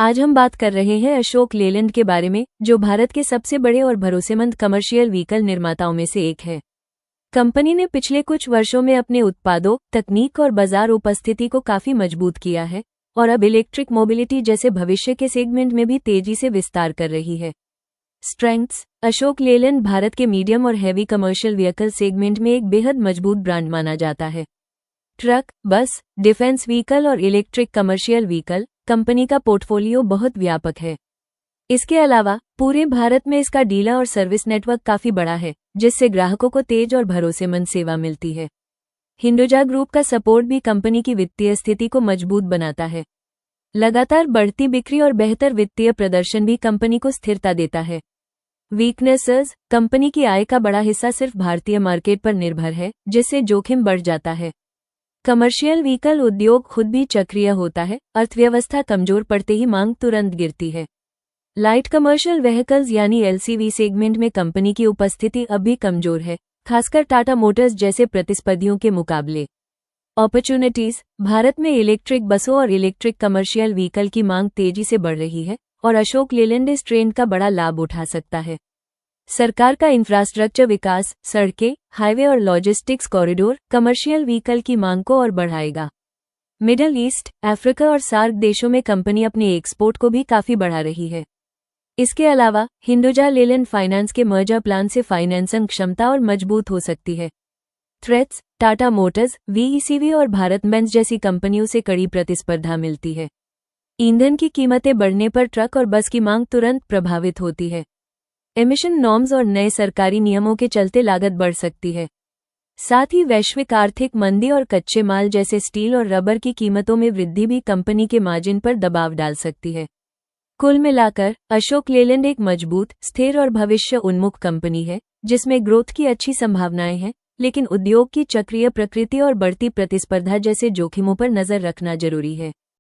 आज हम बात कर रहे हैं अशोक लेलैंड के बारे में, जो भारत के सबसे बड़े और भरोसेमंद कमर्शियल व्हीकल निर्माताओं में से एक है। कंपनी ने पिछले कुछ वर्षों में अपने उत्पादों, तकनीक और बाजार उपस्थिति को काफी मजबूत किया है और अब इलेक्ट्रिक मोबिलिटी जैसे भविष्य के सेगमेंट में भी तेजी से विस्तार कर रही है। स्ट्रेंथ्स: अशोक लेलैंड भारत के मीडियम और हैवी कमर्शियल व्हीकल सेगमेंट में एक बेहद मजबूत ब्रांड माना जाता है। ट्रक, बस, डिफेंस व्हीकल और इलेक्ट्रिक कमर्शियल व्हीकल कंपनी का पोर्टफोलियो बहुत व्यापक है। इसके अलावा पूरे भारत में इसका डीलर और सर्विस नेटवर्क काफी बड़ा है, जिससे ग्राहकों को तेज और भरोसेमंद सेवा मिलती है। हिंदुजा ग्रुप का सपोर्ट भी कंपनी की वित्तीय स्थिति को मजबूत बनाता है। लगातार बढ़ती बिक्री और बेहतर वित्तीय प्रदर्शन भी कंपनी को स्थिरता देता है। वीकनेसेस: कंपनी की आय का बड़ा हिस्सा सिर्फ भारतीय मार्केट पर निर्भर है, जिससे जोखिम बढ़ जाता है। कमर्शियल व्हीकल उद्योग खुद भी चक्रीय होता है, अर्थव्यवस्था कमजोर पड़ते ही मांग तुरंत गिरती है। लाइट कमर्शियल व्हीकल्स यानी एलसीवी सेगमेंट में कंपनी की उपस्थिति अब भी कमजोर है, खासकर टाटा मोटर्स जैसे प्रतिस्पर्धियों के मुकाबले। अपॉर्चुनिटीज: भारत में इलेक्ट्रिक बसों और इलेक्ट्रिक कमर्शियल व्हीकल की मांग तेजी से बढ़ रही है और अशोक लेलैंड इस ट्रेंड का बड़ा लाभ उठा सकता है। सरकार का इंफ्रास्ट्रक्चर विकास, सड़कें, हाईवे और लॉजिस्टिक्स कॉरिडोर कमर्शियल व्हीकल की मांग को और बढ़ाएगा। मिडल ईस्ट, अफ्रीका और सार्क देशों में कंपनी अपने एक्सपोर्ट को भी काफी बढ़ा रही है। इसके अलावा हिंदुजा लेलैंड फाइनेंस के मर्जर प्लान से फाइनेंसिंग क्षमता और मजबूत हो सकती है। थ्रेट्स: टाटा मोटर्स, वीईसीवी और भारत बेंज जैसी कंपनियों से कड़ी प्रतिस्पर्धा मिलती है। ईंधन की कीमतें बढ़ने पर ट्रक और बस की मांग तुरंत प्रभावित होती है। एमिशन नॉर्म्स और नए सरकारी नियमों के चलते लागत बढ़ सकती है। साथ ही वैश्विक आर्थिक मंदी और कच्चे माल जैसे स्टील और रबर की कीमतों में वृद्धि भी कंपनी के मार्जिन पर दबाव डाल सकती है। कुल मिलाकर अशोक लेलैंड एक मजबूत, स्थिर और भविष्य उन्मुख कंपनी है, जिसमें ग्रोथ की अच्छी संभावनाएं हैं, लेकिन उद्योग की चक्रीय प्रकृति और बढ़ती प्रतिस्पर्धा जैसे जोखिमों पर नजर रखना जरूरी है।